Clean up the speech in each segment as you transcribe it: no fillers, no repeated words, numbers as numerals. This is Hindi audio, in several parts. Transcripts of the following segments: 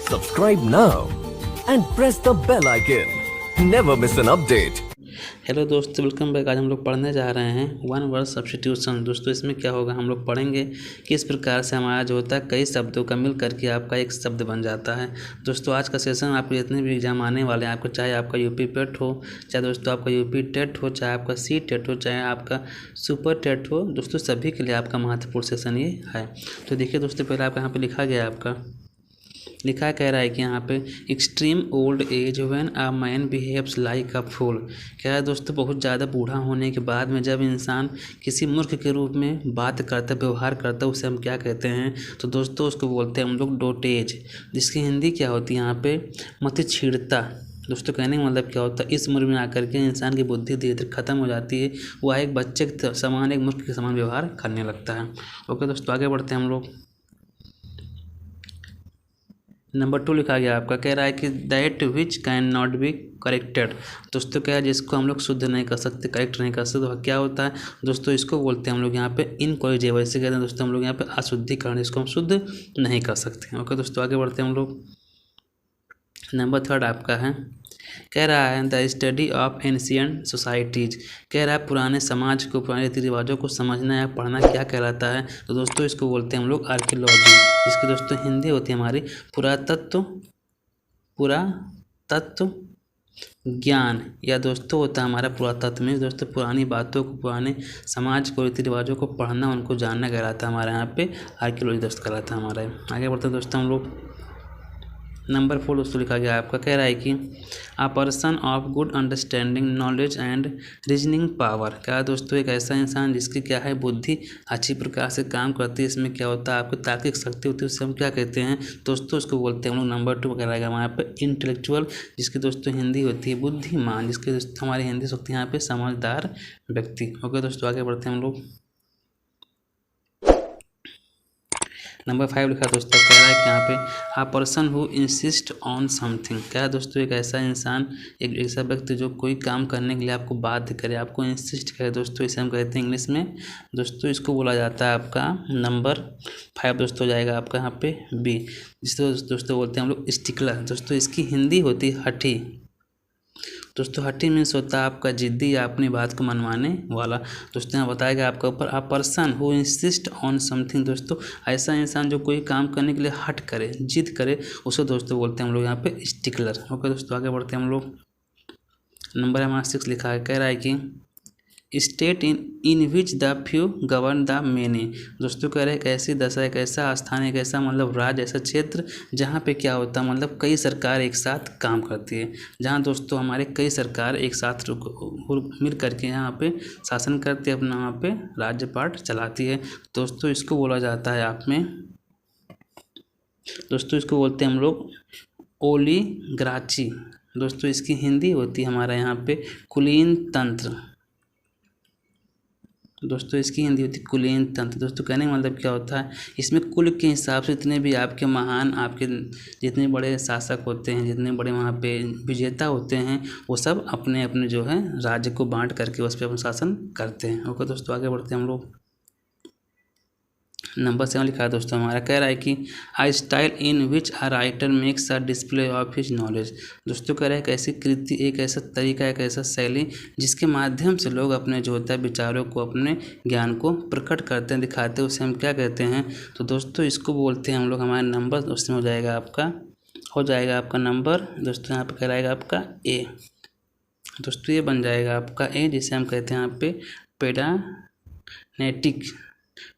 Subscribe now and press the bell icon. Never miss an update. Hello दोस्तों, वेलकम बैक। आज हम लोग पढ़ने जा रहे हैं वन वर्ड सब्स्टिट्यूशन। दोस्तों इसमें क्या होगा, हम लोग पढ़ेंगे किस प्रकार से हमारा जो होता है कई शब्दों का मिल करके आपका एक शब्द बन जाता है। दोस्तों आज का सेशन आपके जितने भी एग्जाम आने वाले हैं, आपको चाहे आपका यूपी पेट हो, चाहे दोस्तों आपका यूपी टेट हो, चाहे आपका सी टेट हो, चाहे आपका सुपर टेट हो, दोस्तों सभी के लिए आपका महत्वपूर्ण सेशन ये है। तो देखिए दोस्तों, पहले आपका यहाँ पर लिखा गया है, आपका लिखा कह रहा है कि यहाँ पे extreme old age when a man behaves like a fool. क्या है दोस्तों, बहुत ज़्यादा बूढ़ा होने के बाद में जब इंसान किसी मूर्ख के रूप में बात करता, व्यवहार करता, उसे हम क्या कहते हैं? तो दोस्तों उसको बोलते हैं हम लोग डोटेज, जिसकी हिंदी क्या होती है यहाँ पे मति छीड़ता। दोस्तों कहने का मतलब क्या होता है, इस उम्र में आकर के इंसान की बुद्धि धीरे धीरे खत्म हो जाती है, वह एक बच्चे के समान, एक मूर्ख के समान व्यवहार करने लगता है। ओके दोस्तों, आगे बढ़ते हैं हम लोग। नंबर 2 लिखा गया आपका, कह रहा है कि that which can not be corrected. दोस्तों क्या है, जिसको हम लोग शुद्ध नहीं कर सकते, करेक्ट नहीं कर सकते, तो क्या होता है दोस्तों, इसको बोलते हैं हम लोग यहाँ पे इनकॉरिजिबल। इसे कहते हैं दोस्तों हम लोग यहाँ पे अशुद्धिकरण, इसको हम शुद्ध नहीं कर सकते। ओके दोस्तों, आगे बढ़ते हैं हम लोग। नंबर 3 आपका है, कह रहा है the study of ancient societies. कह रहा है पुराने समाज को, पुराने रीति रिवाजों को समझना या पढ़ना क्या कहलाता है? तो दोस्तों इसको बोलते हैं हम लोग आर्कियोलॉजी, जिसकी दोस्तों हिंदी होती है हमारी पुरातत्व ज्ञान, या दोस्तों होता है हमारा पुरातत्व में दोस्तों पुरानी बातों को, पुराने समाज को, रीति रिवाजों को पढ़ना, उनको जानना कहलाता है हमारे यहाँ पे आर्कियोलॉजी दोस्त कहलाता है हमारा। आगे बढ़ते हैं दोस्तों हम लोग। नंबर 4 दोस्तों लिखा गया आपका, कह रहा है कि a person of good understanding knowledge and reasoning power. क्या दोस्तों, एक ऐसा इंसान जिसकी क्या है बुद्धि अच्छी प्रकार से काम करती है, इसमें क्या होता है आपको तार्किक शक्ति होती है, उससे हम क्या कहते हैं दोस्तों, उसको बोलते हैं हम लोग नंबर 2 कह रहेगा वहाँ पे इंटेलेक्चुअल, जिसकी दोस्तों हिंदी होती है बुद्धिमान, जिसकी दोस्तों हमारी हिंदी होती है यहाँ पे समझदार व्यक्ति। ओके दोस्तों, आगे बढ़ते हैं हम लोग। नंबर 5 लिखा दोस्तों, कह रहा है कि यहाँ पे a person who insist on something. क्या है दोस्तों, एक ऐसा इंसान, एक ऐसा व्यक्ति जो कोई काम करने के लिए आपको बाध्य करे, आपको इंसिस्ट करे दोस्तों, इसे हम कहते हैं इंग्लिश में दोस्तों, इसको बोला जाता है आपका नंबर 5 दोस्तों हो जाएगा आपका यहाँ पे बी, जिसको दोस्तों बोलते हैं हम लोग स्टिकलर। दोस्तों इसकी हिंदी होती है हठी। दोस्तों हठी मीन्स होता है आपका जिद्दी या अपनी बात को मनवाने वाला। दोस्तों यहाँ बताएगा आपका ऊपर a person who insist on something. दोस्तों ऐसा इंसान जो कोई काम करने के लिए हट करे, जिद करे, उसे दोस्तों बोलते हैं हम लोग यहाँ पे स्टिकलर। ओके दोस्तों, आगे बढ़ते हैं हम लोग। नंबर हमारा 6 लिखा है, कह रहा है कि state in which the few govern the many. दोस्तों कह रहे हैं एक ऐसी दशा, एक ऐसा स्थान, एक ऐसा मतलब राज्य, ऐसा क्षेत्र जहाँ पे क्या होता है मतलब कई सरकार एक साथ काम करती है, जहाँ दोस्तों हमारे कई सरकार एक साथ मिल करके यहाँ पे शासन करती है, अपना वहाँ पे राज्य पाठ चलाती है। दोस्तों इसको बोला जाता है आप में दोस्तों, इसको बोलते हैं हम लोग ओलीगार्ची। दोस्तों इसकी हिंदी होती है हमारा यहाँ पे कुलीन तंत्र। दोस्तों इसकी हिंदी होती है कुलीन तंत्र। दोस्तों कहने का मतलब क्या होता है, इसमें कुल के हिसाब से जितने भी आपके महान, आपके जितने बड़े शासक होते हैं, जितने बड़े वहाँ पे विजेता होते हैं, वो सब अपने अपने जो है राज्य को बांट करके उस पर अपना शासन करते हैं। ओके दोस्तों, आगे बढ़ते हैं हम लोग। नंबर 7 लिखा है दोस्तों हमारा, कह रहा है कि I style in which a writer makes a display of his knowledge. दोस्तों कह रहा है एक ऐसी कृति, एक ऐसा तरीका, एक ऐसा शैली जिसके माध्यम से लोग अपने जो होता है विचारों को, अपने ज्ञान को प्रकट करते हैं, दिखाते हैं, उसे हम क्या कहते हैं? तो दोस्तों इसको बोलते हैं हम लोग, हमारा नंबर उसमें हो जाएगा आपका नंबर दोस्तों यहाँ पर कहलाएगा आपका ए। दोस्तों ये बन जाएगा आपका ए, जिसे हम कहते हैं यहाँ पे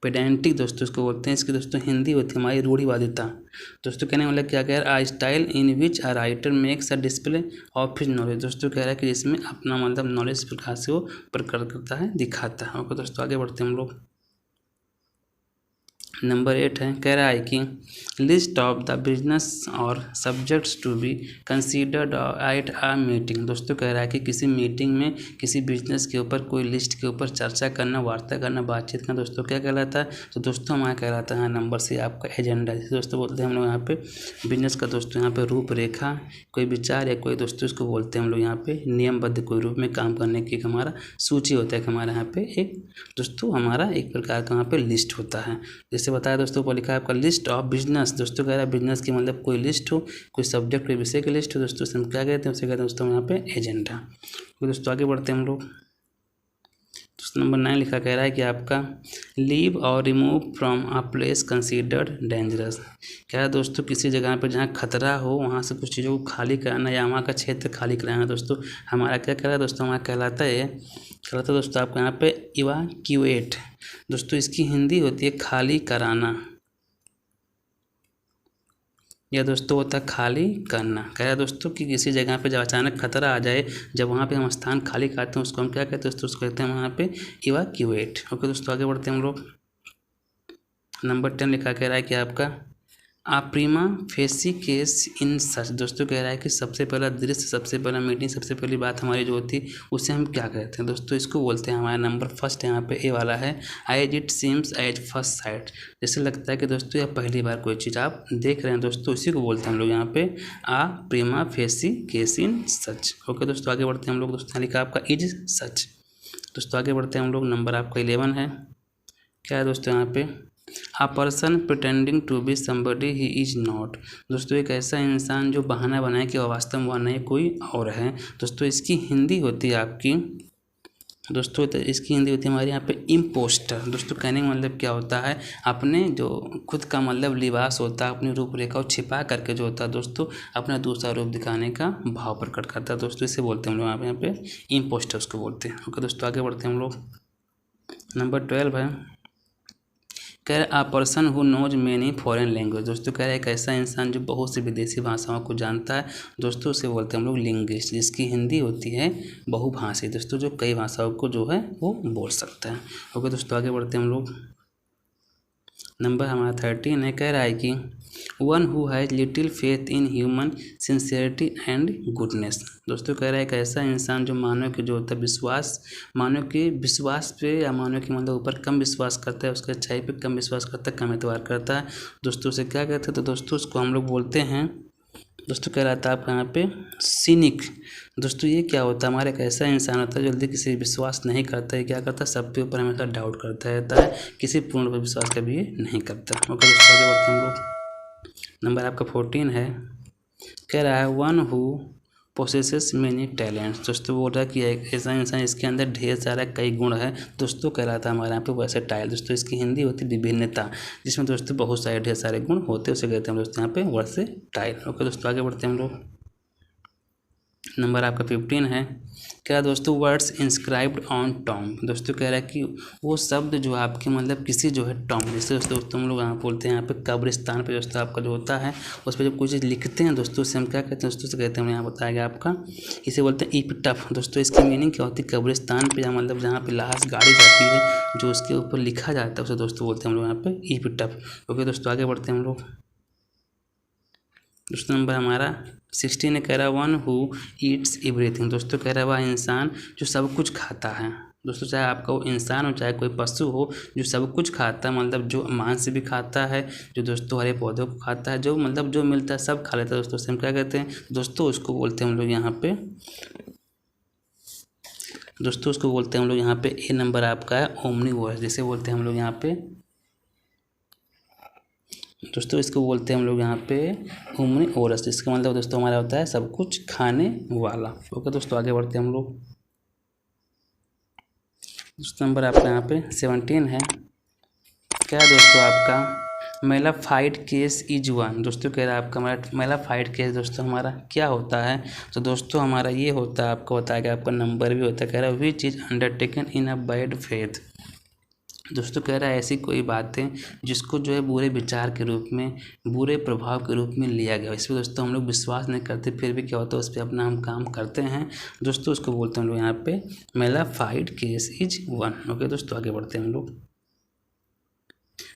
पेडेंटिक दोस्तों इसको बोलते हैं। इसकी दोस्तों हिंदी होती है हमारी रूढ़िवादिता। दोस्तों कहने वाला क्या कह रहा है, I style in which a writer makes a display of his knowledge. दोस्तों कह रहा है कि जिसमें अपना मतलब नॉलेज प्रकार से वो प्रकट करता है, दिखाता है। ओके दोस्तों, आगे बढ़ते हैं हम लोग। नंबर 8 है, कह रहा है कि लिस्ट ऑफ द बिजनेस और subjects to be considered at a meeting. दोस्तों कह रहा है कि किसी मीटिंग में किसी बिजनेस के ऊपर, कोई लिस्ट के ऊपर चर्चा करना, वार्ता करना, बातचीत करना, दोस्तों क्या कहलाता है? तो दोस्तों हमारा कहलाता है नंबर से आपका एजेंडा। दोस्तों बोलते हैं हम लोग यहाँ पे बिजनेस का दोस्तों यहाँ पे रूपरेखा, कोई विचार या कोई दोस्तों इसको बोलते हैं हम लोग यहाँ पे नियमबद्ध कोई रूप में काम करने की हमारा सूची होता है कि हमारे यहाँ पे एक दोस्तों हमारा एक प्रकार का यहाँ पे लिस्ट होता है, जैसे जैसे बताया दोस्तों ऊपर लिखा है आपका लिस्ट ऑफ बिजनेस। दोस्तों कह रहा है बिजनेस की मतलब कोई लिस्ट हो, कोई सब्जेक्ट कोई विषय की लिस्ट हो दोस्तों, उसे हम क्या कहते हैं, उसे कहते हैं दोस्तों यहाँ पे एजेंडा। तो दोस्तों आगे बढ़ते हैं हम लोग। दोस्तों नंबर 9 लिखा कह रहा है कि आपका लीव और remove from a place considered dangerous. क्या है दोस्तों, किसी जगह पर जहाँ खतरा हो वहाँ से कुछ चीज़ों को खाली कराना या वहाँ का क्षेत्र खाली कराना दोस्तों हमारा क्या कह रहा है दोस्तों, हमारा कहलाता है दोस्तों आपका यहाँ पे इवाक्यूएट। दोस्तों इसकी हिंदी होती है खाली कराना, या दोस्तों होता है खाली करना। कह रहा है दोस्तों कि किसी जगह पे जब अचानक खतरा आ जाए, जब वहाँ पे हम स्थान खाली करते हैं उसको हम क्या कहते हैं दोस्तों, उसको कहते हैं वहाँ पे इवाक्यूएट। ओके दोस्तों आगे बढ़ते हैं हम लोग। नंबर 10 लिखा कह रहा है कि आपका आ प्रीमा फेसी केस इन सच। दोस्तों कह रहा है कि सबसे पहला दृश्य, सबसे पहला मीटिंग, सबसे पहली बात हमारी जो होती है उसे हम क्या कहते हैं दोस्तों, इसको बोलते हैं हमारा नंबर फर्स्ट यहाँ पे ए वाला है as it seems as first sight. जैसे लगता है कि दोस्तों यह पहली बार कोई चीज़ आप देख रहे हैं दोस्तों, इसी को बोलते हैं हम लोग यहाँ पे आ prima facie case in such. Okay दोस्तों आगे बढ़ते हैं हम लोग। दोस्तों लिखा आपका इज सच। दोस्तों आगे बढ़ते हैं हम लोग। नंबर आपका 11 है। क्या है दोस्तों यहाँ पे a person pretending to be somebody he is not. दोस्तों एक ऐसा इंसान जो बहाना बनाए कि वह वास्तव में वह नहीं कोई और है। दोस्तों इसकी हिंदी होती है आपकी दोस्तों इसकी हिंदी होती है हमारे यहाँ पे इम्पोस्टर। दोस्तों कहने का मतलब क्या होता है, अपने जो खुद का मतलब लिबास होता है, अपनी रूपरेखा को छिपा करके जो होता है दोस्तों अपना दूसरा रूप दिखाने का भाव प्रकट करता है दोस्तों, इसे बोलते हैं हम लोग यहाँ पे इम्पोस्टर उसको बोलते हैं। ओके दोस्तों आगे बढ़ते हैं हम लोग। नंबर 12 है। कह रहे a person who knows many foreign language. दोस्तों कह रहे हैं एक ऐसा इंसान जो बहुत सी विदेशी भाषाओं को जानता है दोस्तों, उसे बोलते हैं हम लोग लिंग्विस्ट, जिसकी हिंदी होती है बहुभाषी दोस्तों, जो कई भाषाओं को जो है वो बोल सकता है। ओके दोस्तों आगे बढ़ते हैं हम लोग। नंबर हमारा 13 है। कह रहा है कि one who has little faith in human sincerity and goodness. दोस्तों कह रहा है एक ऐसा इंसान जो मानव के जो होता है विश्वास, मानव के विश्वास पे या मानव के मतलब ऊपर कम विश्वास करता है, उसके अच्छाई पे कम विश्वास करता है, कम एतबार करता है दोस्तों, उसे क्या कहते हैं, तो दोस्तों उसको हम लोग बोलते हैं दोस्तों कह रहा था आपका यहाँ पे सिनिक। दोस्तों ये क्या होता है, हमारा एक ऐसा इंसान होता है जल्दी किसी विश्वास नहीं करता है, क्या करता है सबके ऊपर हमेशा डाउट करता रहता है, किसी पूर्ण पर विश्वास कभी नहीं करता। ओके दोस्तों आगे बढ़ते हैं हम लोग। नंबर आपका 14 है। कह रहा है one who possesses many talents. दोस्तों बोल रहा है कि एक ऐसा इंसान इसके अंदर ढेर सारा कई गुण है दोस्तों, कह रहा था हमारे यहाँ पे वर्सेटाइल। दोस्तों इसकी हिंदी होती है विभिन्नता, जिसमें दोस्तों बहुत सारे ढेर सारे गुण होते हैं, उसे कहते हैं हम दोस्तों यहाँ पे वर्सेटाइल। ओके दोस्तों आगे बढ़ते हैं हम लोग। नंबर आपका 15 है। क्या दोस्तों वर्ड्स इंस्क्राइब्ड ऑन टॉम। दोस्तों कह रहा है कि वो शब्द जो आपके मतलब किसी जो है टॉम, जैसे दोस्तों हम लोग यहाँ बोलते हैं यहाँ पे कब्रिस्तान पे दोस्तों आपका जो होता है उस पर जब कोई चीज़ लिखते हैं दोस्तों उसे हम क्या कहते हैं दोस्तों, से कहते हैं यहाँ बताया गया आपका, इसे बोलते हैं इपिटफ। दोस्तों इसकी मीनिंग क्या होती है, कब्रिस्तान पे या मतलब जहाँ पे लाश गाड़ी जाती है जो उसके ऊपर लिखा जाता है उसे दोस्तों बोलते हैं हम लोग यहाँ पे इपिटफ। ओके दोस्तों आगे बढ़ते हैं हम लोग। दोस्तों नंबर हमारा 16 ने कह रहा है वन हु ईट्स एवरीथिंग। दोस्तों कह रहा है वह इंसान जो सब कुछ खाता है। दोस्तों चाहे आपका वो इंसान हो चाहे कोई पशु हो, जो सब कुछ खाता है, मतलब जो मांस भी खाता है, जो दोस्तों हरे पौधों को खाता है, जो मतलब जो मिलता है सब खा लेता है दोस्तों, से हम क्या कहते हैं दोस्तों, उसको बोलते हैं हम लोग यहाँ पे दोस्तों उसको बोलते हैं हम लोग यहाँ पे ए नंबर आपका है ओमनीवोरस, जिसे बोलते हैं हम लोग यहाँ पे दोस्तों इसको बोलते हैं हम लोग यहाँ पे ओमनीवोरस, जिसका मतलब दोस्तों हमारा होता है सब कुछ खाने वाला। ओके दोस्तों आगे बढ़ते हैं हम लोग। दोस्तों नंबर आपका यहाँ पे 17 है। क्या है दोस्तों आपका मेलाफाइड केस इज वन। दोस्तों कह रहा है आपका मेलाफाइड केस दोस्तों हमारा क्या होता है, तो दोस्तों हमारा ये होता है, आपको बताया कि आपका नंबर भी होता है। कह रहा है which is undertaken in a bad faith. दोस्तों कह रहा है ऐसी कोई बातें जिसको जो है बुरे विचार के रूप में, बुरे प्रभाव के रूप में लिया गया, इस पर दोस्तों हम लोग विश्वास नहीं करते, फिर भी क्या होता है उस पर अपना हम काम करते हैं दोस्तों, उसको बोलते हैं हम लोग यहाँ पे mala fide case is one. Okay दोस्तों आगे बढ़ते हैं हम लोग।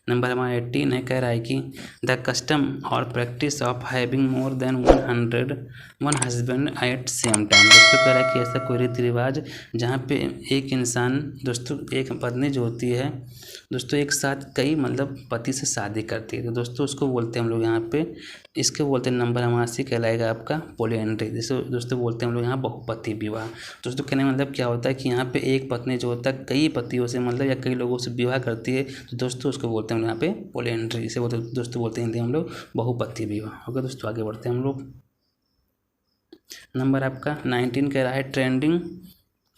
नंबर हमारा 18 है। कह रहा है कि द कस्टम और practice of having more than 101 husband at same time. दोस्तों कह रहा है कि ऐसा कोई रीति रिवाज जहाँ पे एक इंसान दोस्तों एक पत्नी जो होती है दोस्तों एक साथ कई मतलब पति से शादी करती है, तो दोस्तों उसको बोलते हैं हम लोग यहाँ पे, इसके बोलते हैं नंबर हमारा सी कहलाएगा आपका पोलिएंड्री, जैसे दोस्तों बोलते हैं हम लोग यहाँ बहुपति विवाह। दोस्तों कहने मतलब क्या होता है कि यहाँ पे एक पत्नी जो होता है कई पतियों से मतलब या कई लोगों से विवाह करती है, तो दोस्तों उसको बोलते हैं बोलते हैं हम यहाँ पे पोलेंट्री, इसे बोलते दोस्तों बोलते हैं हिंदी हम लोग बहुपति विवाह। ओके दोस्तों, आगे बढ़ते हैं हम लोग। नंबर आपका 19 कह रहा है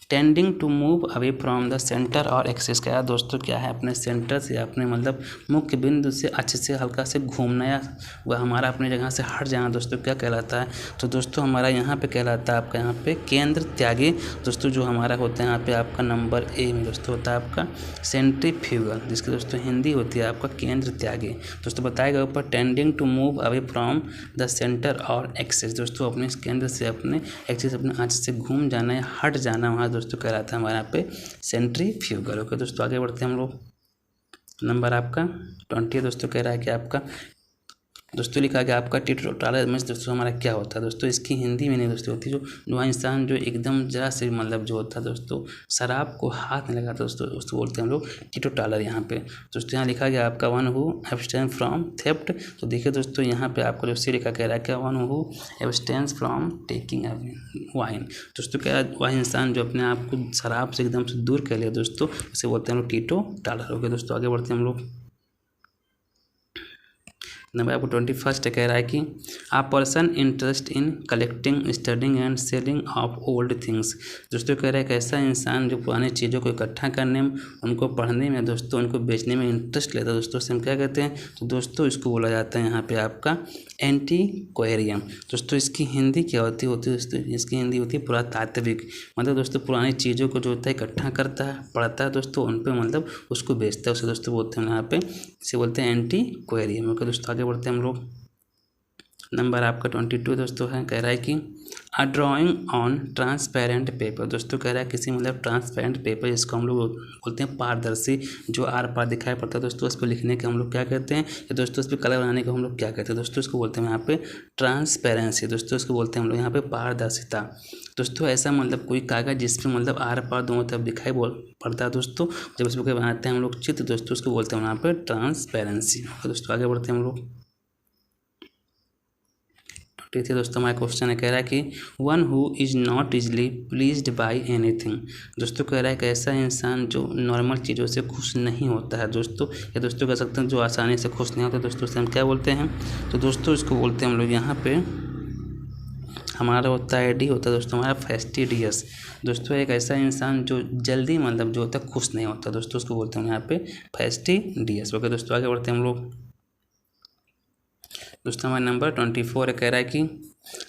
tending to move away from the centre और एक्सेस। क्या दोस्तों, क्या है, अपने सेंटर से, अपने मतलब मुख्य बिंदु से अच्छे से हल्का से घूमना या वह हमारा अपनी जगह से हट जाना दोस्तों क्या कहलाता है। तो दोस्तों हमारा यहाँ पे कहलाता है आपका यहाँ पे केंद्र त्यागी दोस्तों, जो हमारा होता है यहाँ पे आपका नंबर ए में दोस्तों होता है आपका सेंट्रीफ्यूगल, जिसकी दोस्तों हिंदी होती है आपका केंद्र त्यागी। दोस्तों बताएगा ऊपर tending to move away from the centre और एक्सेस, दोस्तों अपने केंद्र से अपने एक्सेस अपने अच्छे से घूम जाना या हट जाना वहाँ दोस्तों कहलाता है हमारे यहाँ पे सेंट्रीफ्यूगल। ओके दोस्तों, आगे बढ़ते हैं हम लोग। नंबर आपका 20 दोस्तों कह रहा है कि आपका दोस्तों लिखा गया आपका टीटोटालर में दोस्तों हमारा क्या होता है। दोस्तों इसकी हिंदी में नहीं दोस्तों होती, जो इंसान जो एकदम जरा से मतलब जो होता है दोस्तों शराब को हाथ में लगाता है दोस्तों, उसको बोलते हैं हम लोग टीटोटालर। यहाँ पे दोस्तों यहाँ लिखा गया आपका one who abstain from theft. तो देखिए दोस्तों यहाँ पे आपको जो सी लिखा कह रहा है क्या, one who abstains from taking wine. दोस्तों क्या, वह इंसान जो अपने आप को शराब से एकदम से दूर कर लिया दोस्तों, उसे बोलते हैं हम लोग टीटोटालर। ओके दोस्तों, आगे बढ़ते हैं हम लोग। नंबर आपको 21 कह रहा है कि आ person interest in collecting studying and selling of old things. दोस्तों कह रहा है कि ऐसा इंसान जो पुरानी चीज़ों को इकट्ठा करने में, उनको पढ़ने में दोस्तों, उनको बेचने में इंटरेस्ट लेता है दोस्तों, से हम क्या कहते हैं, तो दोस्तों इसको बोला जाता है यहाँ पे आपका एंटीक्वेरियम। दोस्तों इसकी हिंदी क्या होती है दोस्तों, इसकी हिंदी होती है पुरातात्विक। मतलब दोस्तों पुरानी चीज़ों को जो होता है इकट्ठा करता है, पढ़ता है दोस्तों, उन पर मतलब उसको बेचता है, उसे दोस्तों बोलते हैं यहाँ पे, इसे बोलते हैं एंटीक्वेरियम। ओके दोस्तों, आगे बढ़ते हैं हम लोग। नंबर आपका 22 दोस्तों है, कह रहा है कि अ ड्राइंग ऑन ट्रांसपेरेंट पेपर। दोस्तों कह रहा है किसी मतलब ट्रांसपेरेंट पेपर, जिसको हम लोग बोलते हैं पारदर्शी, जो आर पार दिखाई पड़ता है दोस्तों, उस पर लिखने के हम लोग क्या कहते हैं, या दोस्तों उस पर कलर बनाने को हम लोग क्या कहते हैं दोस्तों, इसको बोलते हैं यहाँ पे ट्रांसपेरेंसी। दोस्तों इसको बोलते हैं हम लोग यहाँ पे पारदर्शिता। दोस्तों ऐसा मतलब कोई कागज़ जिसपे मतलब आर पार दोनों तरफ दिखाई पड़ता है दोस्तों, जब उस पर बनाते हैं हम लोग चित्र दोस्तों, उसको बोलते हैं यहाँ पे ट्रांसपेरेंसी। दोस्तों आगे बढ़ते हैं हम लोग। ठीक है दोस्तों, हमारा क्वेश्चन है, कह रहा है कि one who is not easily pleased by anything. दोस्तों कह रहा है कि ऐसा इंसान जो नॉर्मल चीज़ों से खुश नहीं होता है दोस्तों, या दोस्तों कह सकते हैं जो आसानी से खुश नहीं होता दोस्तों, से हम क्या बोलते हैं, तो दोस्तों इसको बोलते हैं हम लोग यहाँ पे, हमारा होता है डी होता है दोस्तों हमारा फेस्टिडियस। दोस्तों एक ऐसा इंसान जो जल्दी मतलब जो होता है खुश नहीं होता दोस्तों, उसको बोलते हैं यहाँ पे फेस्टिडियस। ओके दोस्तों, आगे बढ़ते हैं हम लोग। दोस्तों हमारा नंबर 24 कह रहा है कि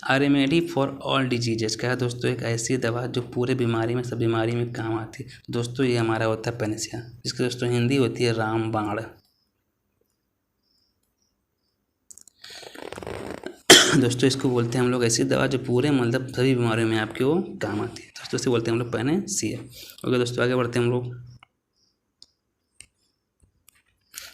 आ रेमेडी फॉर ऑल डिजीजेस। क्या है दोस्तों, एक ऐसी दवा जो पूरे बीमारी में, सब बीमारी में काम आती है दोस्तों, ये हमारा होता है पेनिसिलिन, जिसकी दोस्तों हिंदी होती है रामबाण। दोस्तों इसको बोलते हैं हम लोग ऐसी दवा जो पूरे मतलब सभी बीमारियों में आपके वो काम आती है दोस्तों, इसे बोलते हैं हम लोग पेनिसिलिन। ओके दोस्तों, आगे बढ़ते हैं हम लोग।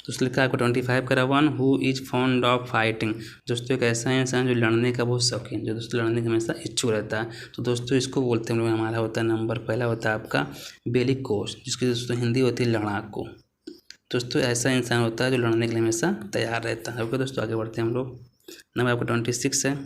दोस्तों लिखा है आपको 25 करा, one who is fond of fighting. दोस्तों एक ऐसा इंसान जो लड़ने का बहुत शौकीन, जो दोस्तों लड़ने का हमेशा इच्छुक रहता है, तो दोस्तों इसको बोलते हैं हम लोग, हमारा होता है नंबर पहला होता है आपका बेलिकोस, जिसकी दोस्तों हिंदी होती है लड़ाकू। दोस्तों ऐसा इंसान होता है जो लड़ने के लिए हमेशा तैयार रहता है। ओके दोस्तों, आगे बढ़ते हैं हम लोग। नंबर आपका 26 है,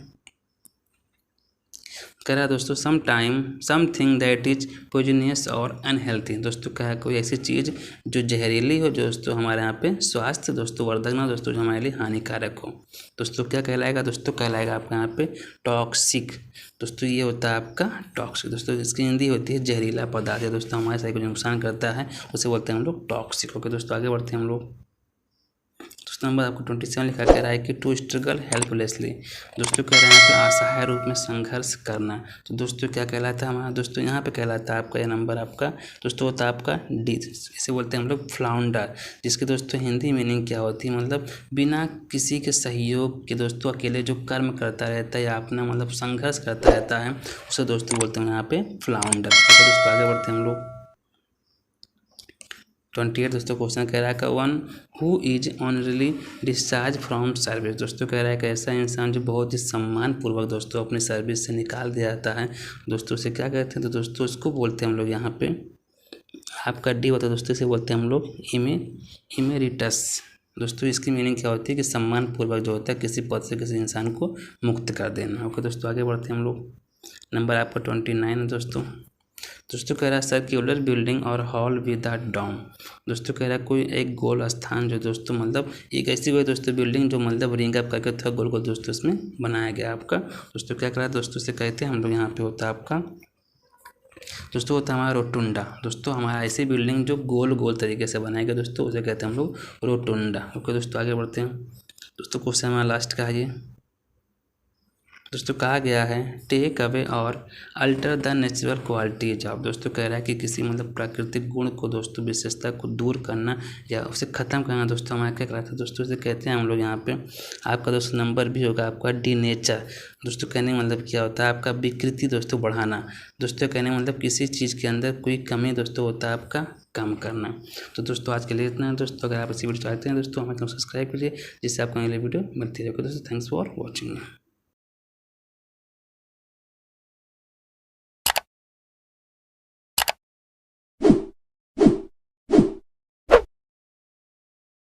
कह रहा है दोस्तों समथिंग दैट इज पॉइजनियस और अनहेल्थी। दोस्तों क्या है, कोई ऐसी चीज़ जो जहरीली हो, जो दोस्तों हमारे यहाँ पे स्वास्थ्य दोस्तों वर्धक ना दोस्तों, जो हमारे लिए हानिकारक हो। दोस्तों क्या कहलाएगा, दोस्तों कहलाएगा आपका यहाँ पे टॉक्सिक। दोस्तों ये होता है आपका टॉक्सिक। दोस्तों इसकी हिंदी होती है जहरीला पदार्थ है दोस्तों, हमारे शरीर को जो नुकसान करता है उसे बोलते हैं हम लोग टॉक्सिक। ओके दोस्तों, आगे बढ़ते हैं हम लोग। नंबर आपको 27 लिखा कह रहा है कि टू स्ट्रगल हेल्पलेसली। दोस्तों कह रहे हैं यहाँ पे असहाय रूप में संघर्ष करना। तो दोस्तों क्या कहलाता है हमारा, दोस्तों यहाँ पे कहलाता है आपका, यह नंबर आपका दोस्तों होता है आपका डी, इसे बोलते हैं हम लोग फ्लाउंडर, जिसके दोस्तों हिंदी मीनिंग क्या होती है, मतलब बिना किसी के सहयोग के दोस्तों अकेले जो कर्म करता रहता है या अपना मतलब संघर्ष करता रहता है, उसे दोस्तों बोलते हैं यहाँ पे फ्लाउंडर। तो दोस्तों आगे बढ़ते हैं हम लोग। 28 दोस्तों क्वेश्चन कह रहा है का one who is honourably discharge from service. दोस्तों कह रहा है कि ऐसा इंसान जो बहुत ही सम्मानपूर्वक दोस्तों अपनी सर्विस से निकाल दिया जाता है दोस्तों, से क्या कहते हैं, तो दोस्तों इसको बोलते हैं हम लोग यहाँ पे आपका डी होता है दोस्तों, इसे बोलते हैं हम लोग इमेरिटस। दोस्तों इसकी मीनिंग क्या होती है कि सम्मानपूर्वक जो होता है किसी पद से किसी इंसान को मुक्त कर देना। ओके दोस्तों, आगे बढ़ते हैं हम लोग। नंबर आपका 29 है दोस्तों, दोस्तों कह रहा है सर्क्यूलर बिल्डिंग और हॉल विद अ डोम। दोस्तों कह रहा है कोई एक गोल स्थान जो दोस्तों मतलब एक ऐसी कोई दोस्तों बिल्डिंग जो मतलब रिंग अप करके थोड़ा गोल गोल दोस्तों इसमें बनाया गया आपका। दोस्तों क्या करा है दोस्तों से कहते हैं हम लोग यहाँ पे होता है आपका दोस्तों होता है हमारा रोटुंडा। दोस्तों हमारा ऐसी बिल्डिंग जो गोल गोल तरीके से बनाएगा दोस्तों उसे कहते हैं हम लोग रोटुंडा। ओके दोस्तों आगे बढ़ते हैं। दोस्तों क्वेश्चन हमारा लास्ट का है ये। दोस्तों कहा गया है टेक अवे और alter the natural qualities of. दोस्तों कह रहा है कि किसी मतलब प्राकृतिक गुण को दोस्तों विशेषता को दूर करना या उसे ख़त्म करना दोस्तों हमारा क्या करा था दोस्तों उसे कहते हैं हम लोग यहाँ पे आपका दोस्तों नंबर भी होगा आपका डी नेचर। दोस्तों कहने का मतलब क्या होता है आपका विकृति दोस्तों बढ़ाना। दोस्तों कहने का मतलब किसी चीज़ के अंदर कोई कमी दोस्तों होता है आपका कम करना। तो दोस्तों आज के लिए इतना है दोस्तों। अगर आप इसी वीडियो चाहते हैं दोस्तों हमें सब्सक्राइब कीजिए जिससे आपको अगली वीडियो मिलती रहेगी। दोस्तों थैंक्स फॉर वॉचिंग।